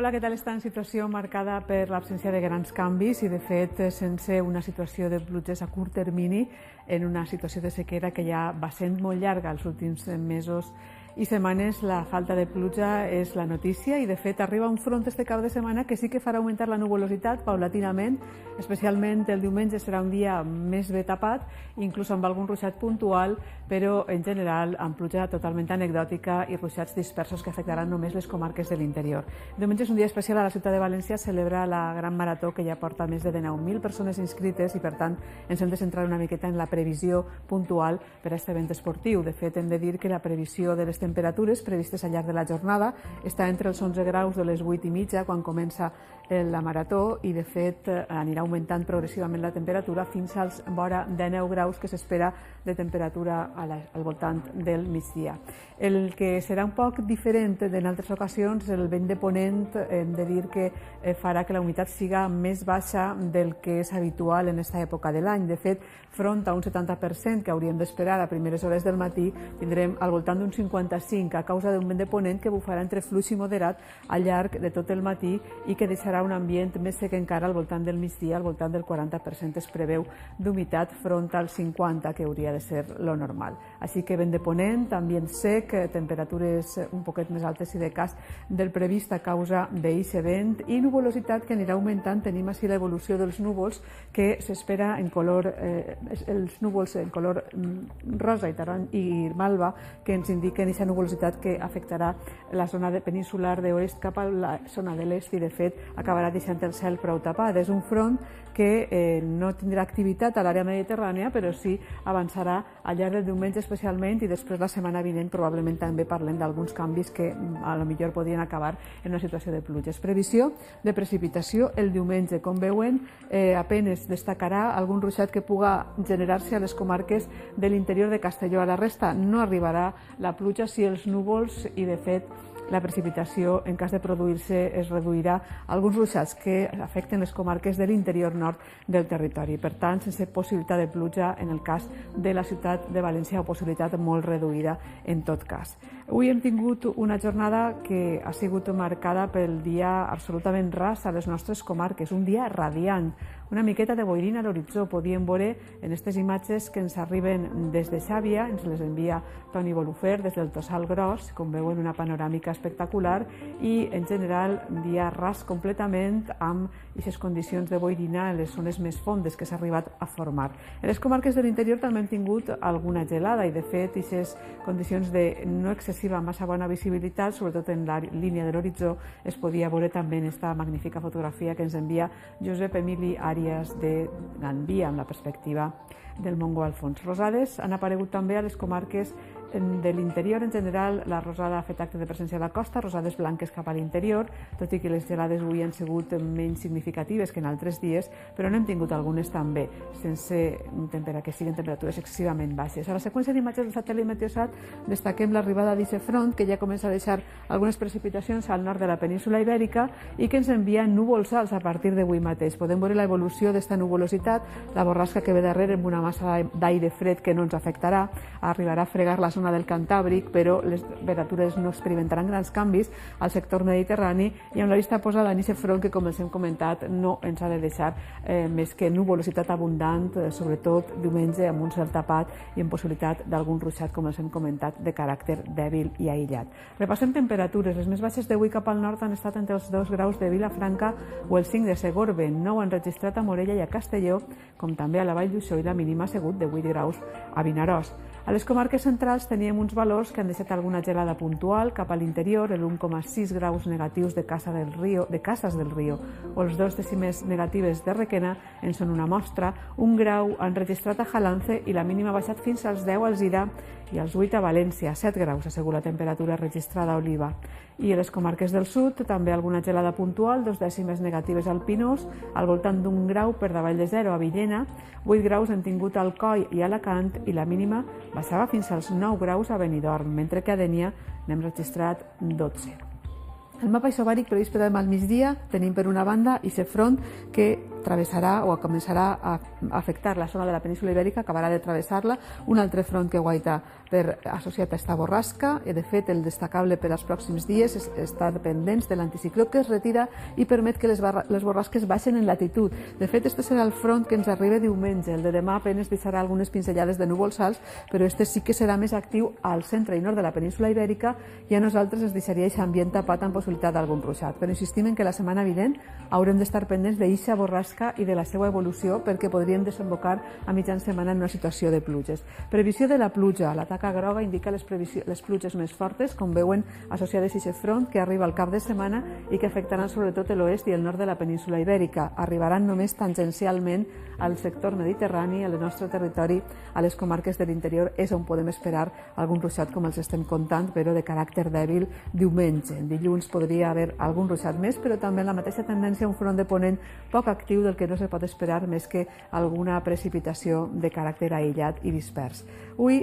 Hola, què tal? Està en situació marcada per l'absència de grans canvis i, de fet, sense una situació de pluges a curt termini en una situació de sequera que ja va sent molt llarga els últims mesos i setmanes. La falta de pluja és la notícia i, de fet, arriba un front este cap de setmana que sí que farà augmentar la nuvolositat paulatinament, especialment el diumenge serà un dia més bé tapat, inclús amb algun ruixat puntual, però en general amb pluja totalment anecdòtica i ruixats dispersos que afectaran només les comarques de l'interior. Diumenge és un dia especial a la ciutat de València, celebra la Gran Marató que ja porta més de 19.000 persones inscrites i, per tant, ens hem de centrar una miqueta en la previsió puntual per a aquest event esportiu. De fet, hem de dir que la previsió de les temperatures previstes al llarg de la jornada està entre els 11 graus de les 8:30 quan comença la marató i, de fet, anirà augmentant progressivament la temperatura fins als vora 19 graus que s'espera de temperatura al voltant del migdia. El que serà un poc diferent d'en altres ocasions, el vent de ponent, hem de dir que farà que la humitat siga més baixa del que és habitual en aquesta època de l'any. De fet, front a un 70% que hauríem d'esperar a primeres hores del matí, tindrem al voltant d'un 55% a causa d'un vent de ponent que bufarà entre fluix i moderat al llarg de tot el matí i que deixarà un ambient més sec encara al voltant del migdia, al voltant del 40% es preveu d'humitat front al 50% que hauria de ser lo normal. Així que vent de ponent, ambient sec, temperatures un poquet més altes i de cas del previst a causa d'eixe vent i nuvolositat que anirà augmentant. Tenim així l'evolució dels núvols que s'espera en color, els núvols en color rosa i taronja i malva que ens indiquen aquesta nuvolositat que afectarà la zona peninsular d'oest cap a la zona de l'est i, de fet, acabarà deixant el cel prou tapat. És un front que no tindrà activitat a l'àrea mediterrània, però sí avançarà al llarg del diumenge especialment i després la setmana vinent probablement també parlem d'alguns canvis que a lo millor podrien acabar en una situació de pluges. Previsió de precipitació el diumenge. Com veuen, apenas destacarà algun ruixat que puga generar-se a les comarques de l'interior de Castelló. A la resta no arribarà la pluja si els núvols i, de fet, la precipitació, en cas de produir-se, es reduirà a alguns ruixats que afecten les comarques de l'interior nord del territori. Per tant, sense possibilitat de pluja en el cas de la ciutat de València o possibilitat molt reduïda en tot cas. Avui hem tingut una jornada que ha sigut marcada pel dia absolutament ras a les nostres comarques, un dia radiant, una miqueta de boirina a l'horitzó. Podíem veure en aquestes imatges que ens arriben des de Xàbia, ens les envia Toni Bolufer des del Tossal Gros, com veuen una panoràmica espectacular i en general dia ras completament amb aquestes condicions de boirina en les zones més fondes que s'ha arribat a formar. En les comarques de l'interior també hem tingut alguna gelada i, de fet, aquestes condicions de no excessiva massa bona visibilitat, sobretot en la línia de l'horitzó, es podia veure també en aquesta magnífica fotografia que ens envia Josep Emili Àries de Gandia amb la perspectiva del Montgó al fons. Rosades han aparegut també a les comarques de l'interior. En general, la rosada ha fet acte de presència a la costa, rosades blanques cap a l'interior, tot i que les gelades avui han sigut menys significatives que en altres dies, però n'hem tingut algunes també, sense que siguin temperatures excessivament baixes. A la seqüència d'imatges del satèl·lit Meteosat destaquem l'arribada d'aquest front que ja comença a deixar algunes precipitacions al nord de la península Ibèrica i que ens envia núvols alts a partir d'avui mateix. Podem veure l'evolució d'esta nuvolositat, la borrasca que ve darrere amb una massa d'aire fred que no ens afectarà, arribarà a fregar la zona del Cantàbric, però les temperatures no experimentaran grans canvis al sector mediterrani i amb la vista posada en aquest front que, com els hem comentat, no ens ha de deixar més que nuvolositat abundant, sobretot diumenge amb un cel tapat i amb possibilitat d'algun ruixat, com els hem comentat, de caràcter dèbil i aïllat. Repassem temperatures. Les més baixes d'avui cap al nord han estat entre els 2 graus de Vilafranca o el 5 de Segorbe, 9 han registrat a Morella i a Castelló, com també a la Vall d'Uixó, i la mínima ha sigut de 8 graus a Vinaròs. A les comarques centrals teníem uns valors que han deixat alguna gelada puntual cap a l'interior, el 1,6 graus negatius de Casas del Río o els 2 dècimes negatives de Requena en són una mostra. 1 grau han registrat a Jalance i la mínima ha baixat fins als 10 a Alzira i als 8 a València, 7 graus ha sigut la temperatura registrada a Oliva. I a les comarques del sud també alguna gelada puntual, 2 dècimes negatives al Pinós, al voltant d'1 grau per davall de 0 a Villena, 8 graus han tingut a Alcoi i a Alacant i la mínima baixava fins als 9 graus a Benidorm, mentre que a Dénia n'hem registrat 12. El mapa isobàric previst per demà al migdia tenim per una banda aquest front que travessarà o començarà a afectar la zona de la península Ibèrica, acabarà de travessar-la un altre front que guaita associat a esta borrasca, i de fet el destacable per als pròxims dies és estar pendents de l'anticicló que es retira i permet que les borrasques baixen en latitud. De fet, este serà el front que ens arriba diumenge. El de demà apenas deixarà algunes pinzellades de núvols alts, però este sí que serà més actiu al centre i nord de la península Ibèrica, i a nosaltres ens deixaria aquest ambient tapat amb possibilitat d'algun ruixat. Però insistim en que la setmana vinent haurem d'estar pendents d'eixa borrasca i de la seva evolució, perquè podríem desembocar a mitjan setmana en una situació de pluges. Previsió de la pluja. La taca groga indica les pluges més fortes, com veuen, associades a aquest front que arriba al cap de setmana i que afectaran sobretot l'oest i el nord de la península Ibèrica. Arribaran només tangencialment al sector mediterrani, al nostre territori, a les comarques de l'interior, és on podem esperar algun ruixat com els estem contant, però de caràcter dèbil diumenge. En dilluns podria haver algun ruixat més, però també la mateixa tendència a un front de ponent poc actiu, del que no se pot esperar més que alguna precipitació de caràcter aïllat i dispers. Avui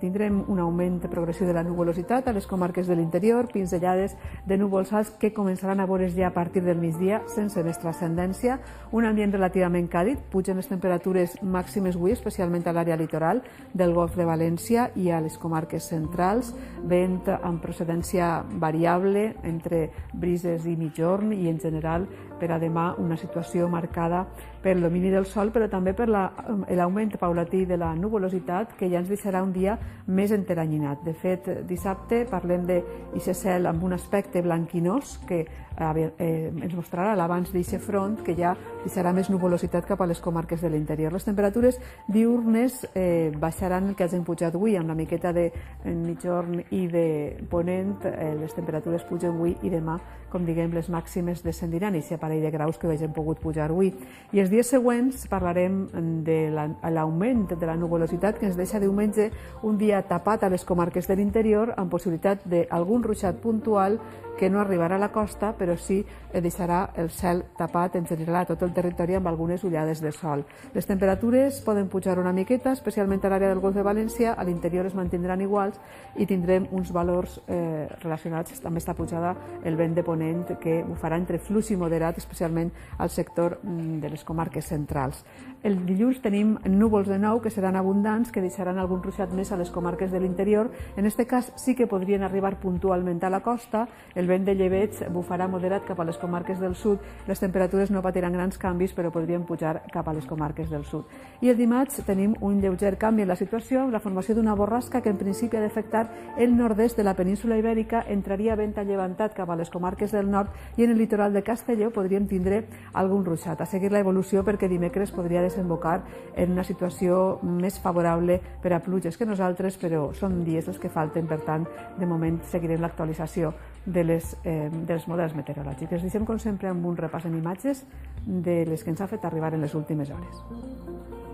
tindrem un augment progressiu de la nuvolositat a les comarques de l'interior, pinzellades de núvols alts que començaran a veure's ja a partir del migdia sense més transcendència, un ambient relativament càlid, pugen les temperatures màximes avui, especialment a l'àrea litoral del Golf de València i a les comarques centrals, vent amb procedència variable entre brises i migjorn, i en general per a demà una situació marcada pel domini del sol, però també per l'augment paulatí de la nuvolositat, que ja ens deixarà un dia més enteranyinat. De fet, dissabte parlem d'aquest cel amb un aspecte blanquinós que ens mostrarà l'abans d'aquest front, que ja deixarà més nuvolositat cap a les comarques de l'interior. Les temperatures diurnes baixaran el que hagin pujat avui, amb la miqueta de migjorn i de ponent. Les temperatures pugen avui i demà, com diguem, les màximes descendiran, i aquest parell de graus que hagin pogut pujar avui. I els dies següents parlarem de l'augment de la nuvolositat, que ens deixa diumenge un dia tapat a les comarques de l'interior, amb possibilitat d'algun ruixat puntual que no arribarà a la costa, però sí deixarà el cel tapat, ens generarà tot el territori amb algunes ullades de sol. Les temperatures poden pujar una miqueta, especialment a l'àrea del Golf de València, a l'interior es mantindran iguals, i tindrem uns valors relacionats amb aquesta pujada, el vent de ponent, que bufarà entre fluix i moderat, especialment al sector de les comarques centrals. El dilluns tenim núvols de nou, que seran abundants, que deixaran algun ruixat més a les comarques de l'interior. En aquest cas sí que podrien arribar puntualment a la costa. El vent de llebeig bufarà moderat cap a les comarques del sud. Les temperatures no patiran grans canvis, però podrien pujar cap a les comarques del sud. I el dimarts tenim un lleuger canvi en la situació, la formació d'una borrasca que en principi ha d'afectar el nord-est de la península Ibèrica. Entraria vent allevantat cap a les comarques del nord, i en el litoral de Castelló podríem tindre algun ruixat. A seguir l'evolució, perquè dimecres podria desembocar en una situació més favorable per a pluges que nosaltres, però són dies els que falten, per tant, de moment seguirem l'actualització dels models meteorològics. Deixem, com sempre, amb un repàs en imatges de les que ens ha fet arribar en les últimes hores.